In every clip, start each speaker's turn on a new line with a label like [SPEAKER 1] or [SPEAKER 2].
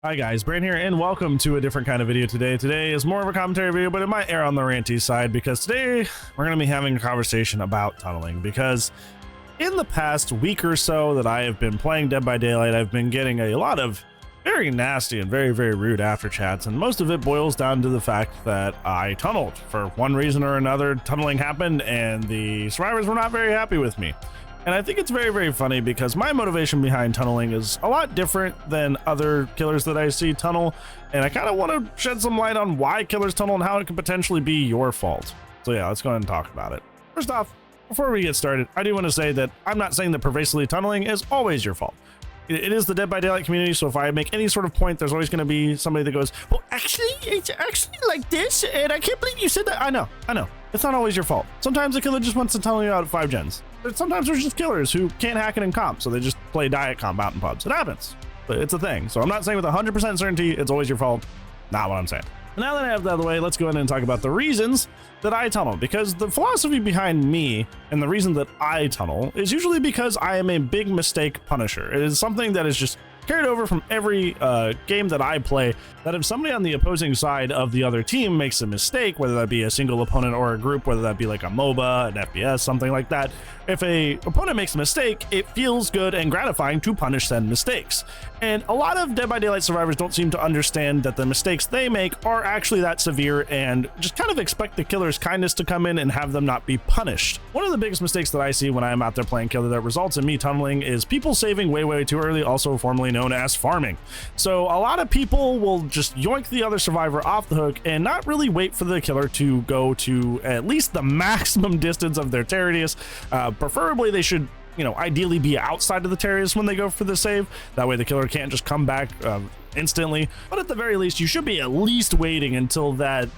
[SPEAKER 1] Hi guys, Brand here, and welcome to a different kind of video today. Today is more of a commentary video, but it might err on the ranty side because today we're going to be having a conversation about tunneling. Because in the past week or so that I have been playing Dead by Daylight, I've been getting a lot of very nasty and very rude after chats, and most of it boils down to the fact that I tunneled. For one reason or another, tunneling happened and the survivors were not very happy with me. And I think it's very funny because my motivation behind tunneling is a lot different than other killers that I see tunnel, and I kind of want to shed some light on why killers tunnel and how it could potentially be your fault. So yeah, let's go ahead and talk about it. First off, before we get started, I do want to say that I'm not saying that pervasively tunneling is always your fault. It is the Dead by Daylight community, so if I make any sort of point, there's always going to be somebody that goes, well, actually, it's actually like this, and I can't believe you said that. I know. It's not always your fault. Sometimes the killer just wants to tunnel you out at 5 gens. But sometimes there's just killers who can't hack it in comp, so they just play diet comp out in pubs. It happens, but it's a thing. So I'm not saying with 100% certainty it's always your fault. Not what I'm saying. Now that I have that out of the way, let's go ahead and talk about the reasons that I tunnel, because the philosophy behind me and the reason that I tunnel is usually because I am a big mistake punisher. It is something that is just carried over from every game that I play, that if somebody on the opposing side of the other team makes a mistake, whether that be a single opponent or a group, whether that be like a MOBA, an FPS, something like that, if a opponent makes a mistake, it feels good and gratifying to punish said mistakes. And a lot of Dead by Daylight survivors don't seem to understand that the mistakes they make are actually that severe and just kind of expect the killer's kindness to come in and have them not be punished. One of the biggest mistakes that I see when I'm out there playing killer that results in me tunneling is people saving way too early, also formerly known as farming. So a lot of people will just yoink the other survivor off the hook and not really wait for the killer to go to at least the maximum distance of their terror radius. Preferably they should, ideally be outside of the terror radius when they go for the save. That way the killer can't just come back instantly. But at the very least, you should be at least waiting until that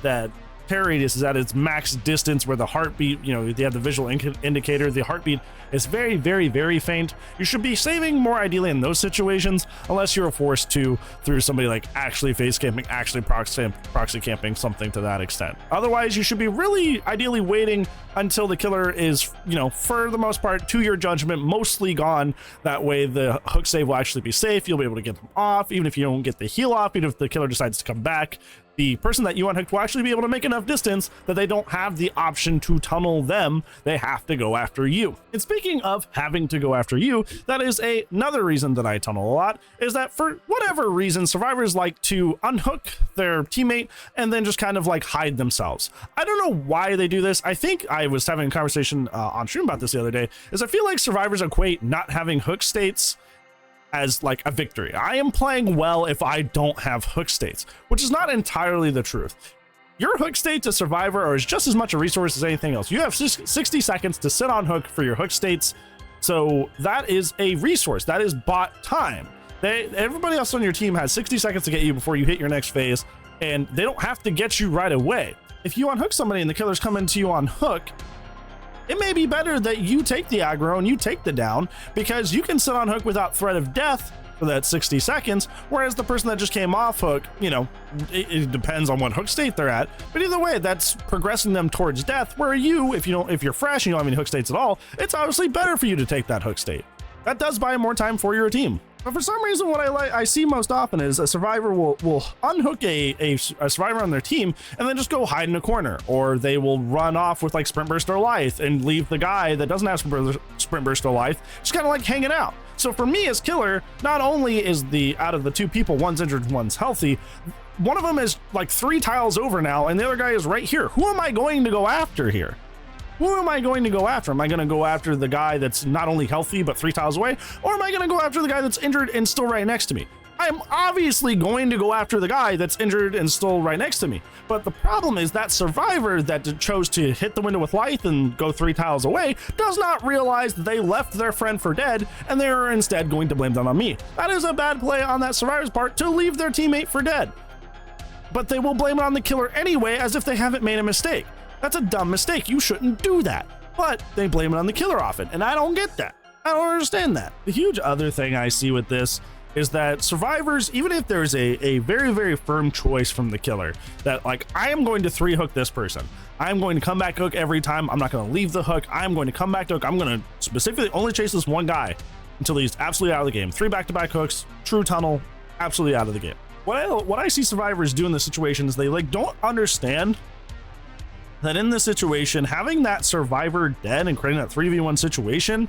[SPEAKER 1] terror radius is at its max distance, where the heartbeat, they have the visual indicator, the heartbeat is very faint. You should be saving more ideally in those situations, unless you're forced to through somebody like actually face camping, actually proxy camping, something to that extent. Otherwise, you should be really ideally waiting until the killer is, for the most part, to your judgment, mostly gone. That way the hook save will actually be safe. You'll be able to get them off, even if you don't get the heal off, even if the killer decides to come back. The person that you unhooked will actually be able to make enough distance that they don't have the option to tunnel them. They have to go after you. And speaking of having to go after you, that is another reason that I tunnel a lot, is that for whatever reason, survivors like to unhook their teammate and then just kind of like hide themselves. I don't know why they do this. I think I was having a conversation on stream about this the other day, is I feel like survivors equate not having hook states as like a victory. I am playing well if I don't have hook states, which is not entirely the truth. Your hook state to survivor is just as much a resource as anything else. You have 60 seconds to sit on hook for your hook states, so that is a resource. That is bot time. Everybody else on your team has 60 seconds to get you before you hit your next phase, and they don't have to get you right away. If you unhook somebody and the killer's coming to you on hook, it may be better that you take the aggro and you take the down, because you can sit on hook without threat of death for that 60 seconds, whereas the person that just came off hook, it depends on what hook state they're at, but either way, that's progressing them towards death, where if you're fresh and you don't have any hook states at all, it's obviously better for you to take that hook state. That does buy more time for your team. But for some reason, what I see most often is a survivor will unhook a survivor on their team and then just go hide in a corner, or they will run off with like Sprint Burst or Lithe and leave the guy that doesn't have Sprint Burst or Lithe just kind of like hanging out. So for me as killer, not only is out of the 2 people, one's injured, one's healthy, one of them is like 3 tiles over now, and the other guy is right here. Who am I going to go after here? Who am I going to go after? Am I going to go after the guy that's not only healthy but 3 tiles away? Or am I going to go after the guy that's injured and still right next to me? I'm obviously going to go after the guy that's injured and still right next to me. But the problem is that survivor that chose to hit the window with Lithe and go 3 tiles away does not realize that they left their friend for dead, and they are instead going to blame them on me. That is a bad play on that survivor's part to leave their teammate for dead. But they will blame it on the killer anyway, as if they haven't made a mistake. That's a dumb mistake. You shouldn't do that. But they blame it on the killer often, and I don't get that. I don't understand that. The huge other thing I see with this is that survivors, even if there's a very firm choice from the killer, that like, I am going to 3 hook this person, I'm going to come back hook every time, I'm not going to leave the hook, I'm going to come back to hook, I'm going to specifically only chase this one guy until he's absolutely out of the game. 3 back-to-back hooks, true tunnel, absolutely out of the game. what I see survivors do in this situation is they like don't understand that in this situation, having that survivor dead and creating that 3v1 situation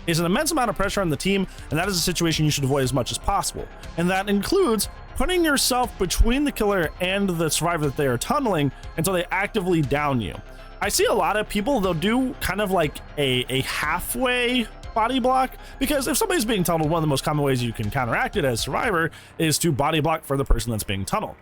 [SPEAKER 1] is an immense amount of pressure on the team, and that is a situation you should avoid as much as possible. And that includes putting yourself between the killer and the survivor that they are tunneling until they actively down you. I see a lot of people, they'll do kind of like a halfway body block, because if somebody's being tunneled, one of the most common ways you can counteract it as survivor is to body block for the person that's being tunneled.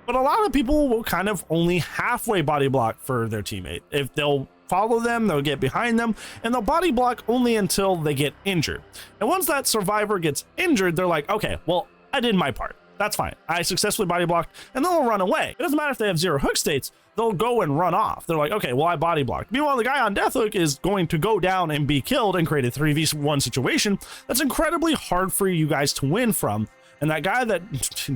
[SPEAKER 1] But a lot of people will kind of only halfway body block for their teammate. If they'll follow them, they'll get behind them, and they'll body block only until they get injured. And once that survivor gets injured, they're like, okay, well, I did my part. That's fine. I successfully body blocked, and then they'll run away. It doesn't matter if they have 0 hook states, they'll go and run off. They're like, okay, well, I body blocked. Meanwhile, the guy on death hook is going to go down and be killed and create a 3v1 situation that's incredibly hard for you guys to win from. And that guy that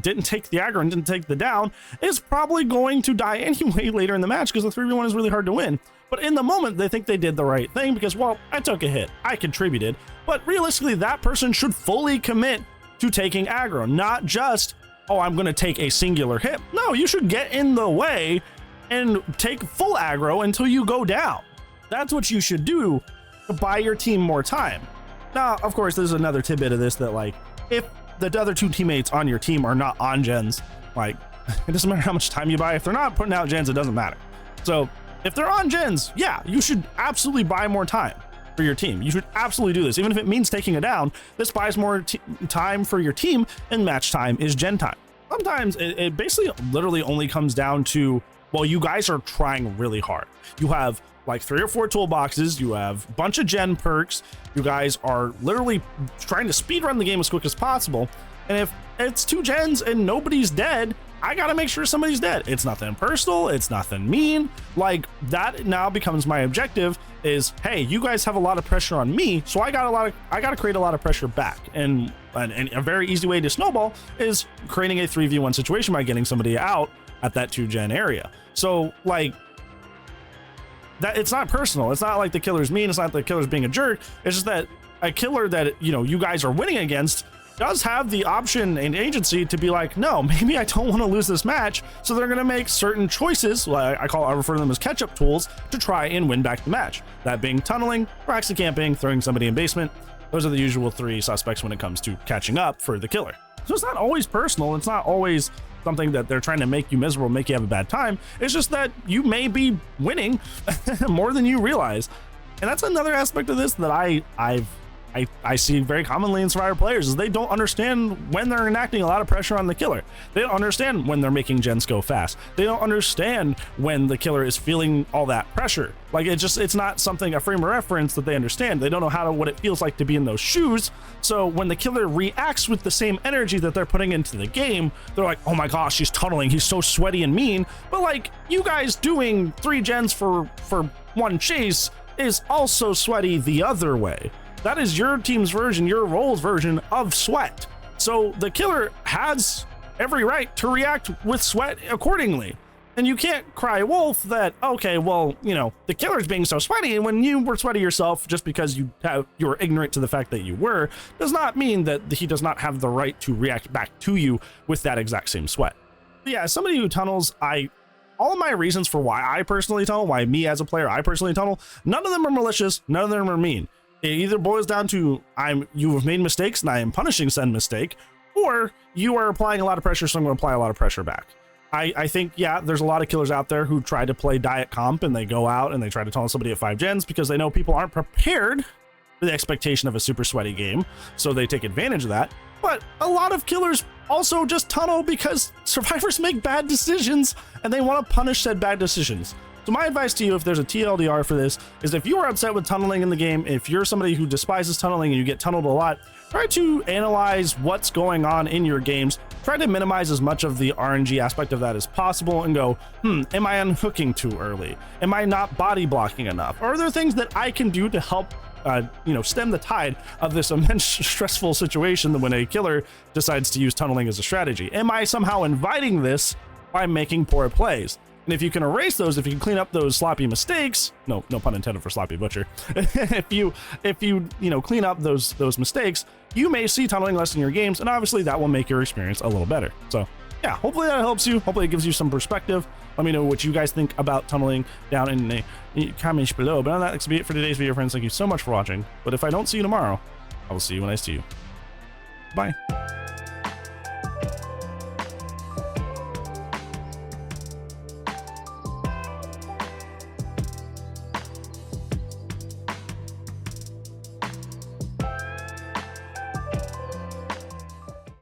[SPEAKER 1] didn't take the aggro and didn't take the down is probably going to die anyway later in the match, because the 3v1 is really hard to win. But in the moment, they think they did the right thing because, well, I took a hit, I contributed. But realistically, that person should fully commit to taking aggro, not just, oh, I'm going to take a singular hit. No, you should get in the way and take full aggro until you go down. That's what you should do to buy your team more time. Now, of course, there's another tidbit of this that, like, if the other 2 teammates on your team are not on gens, like, it doesn't matter how much time you buy. If they're not putting out gens, it doesn't matter. So if they're on gens, yeah, you should absolutely buy more time for your team. You should absolutely do this. Even if it means taking it down, this buys more time for your team, and match time is gen time. Sometimes it basically literally only comes down to, well, you guys are trying really hard. You have like 3 or 4 toolboxes, you have a bunch of gen perks, you guys are literally trying to speed run the game as quick as possible. And if it's 2 gens and nobody's dead, I gotta make sure somebody's dead. It's nothing personal, it's nothing mean. Like, that now becomes my objective is, hey, you guys have a lot of pressure on me, so I gotta create a lot of pressure back. And a very easy way to snowball is creating a 3v1 situation by getting somebody out at that 2 gen area. So like, that it's not personal. It's not like the killer's mean. It's not the killer's being a jerk. It's just that a killer that, you know, you guys are winning against does have the option and agency to be like, no, maybe I don't want to lose this match. So they're going to make certain choices. I refer to them as catch-up tools to try and win back the match. That being tunneling, proxy camping, throwing somebody in basement. Those are the usual 3 suspects when it comes to catching up for the killer. So it's not always personal. It's not always something that they're trying to make you miserable, make you have a bad time. It's just that you may be winning more than you realize. And that's another aspect of this that I see very commonly in Survivor players, is they don't understand when they're enacting a lot of pressure on the killer. They don't understand when they're making gens go fast. They don't understand when the killer is feeling all that pressure. Like, it's not something, a frame of reference that they understand. They don't know what it feels like to be in those shoes. So when the killer reacts with the same energy that they're putting into the game, they're like, oh my gosh, he's tunneling, he's so sweaty and mean. But like, you guys doing 3 gens for 1 chase is also sweaty the other way. That is your team's version, your role's version of sweat. So the killer has every right to react with sweat accordingly. And you can't cry wolf that, okay, well, you know, the killer's being so sweaty, and when you were sweaty yourself, just because you were ignorant to the fact that you were, does not mean that he does not have the right to react back to you with that exact same sweat. But yeah, as somebody who tunnels, all of my reasons for why I personally tunnel, why me as a player, I personally tunnel, none of them are malicious, none of them are mean. It either boils down to you have made mistakes and I am punishing said mistake, or you are applying a lot of pressure, so I'm going to apply a lot of pressure back. I think, yeah, there's a lot of killers out there who try to play diet comp, and they go out and they try to tunnel somebody at 5 gens because they know people aren't prepared for the expectation of a super sweaty game, so they take advantage of that. But a lot of killers also just tunnel because survivors make bad decisions and they want to punish said bad decisions. So my advice to you, if there's a TLDR for this, is if you are upset with tunneling in the game, if you're somebody who despises tunneling and you get tunneled a lot, try to analyze what's going on in your games. Try to minimize as much of the RNG aspect of that as possible and go, am I unhooking too early? Am I not body blocking enough? Or are there things that I can do to help stem the tide of this immense stressful situation when a killer decides to use tunneling as a strategy? Am I somehow inviting this by making poor plays? And if you can erase those, if you can clean up those sloppy mistakes, no pun intended for sloppy butcher. if you clean up those mistakes, you may see tunneling less in your games, and obviously that will make your experience a little better. So yeah, hopefully that helps you. Hopefully it gives you some perspective. Let me know what you guys think about tunneling down in the comments below. But on that, that's gonna be it for today's video, friends. Thank you so much for watching. But if I don't see you tomorrow, I will see you when I see you. Bye.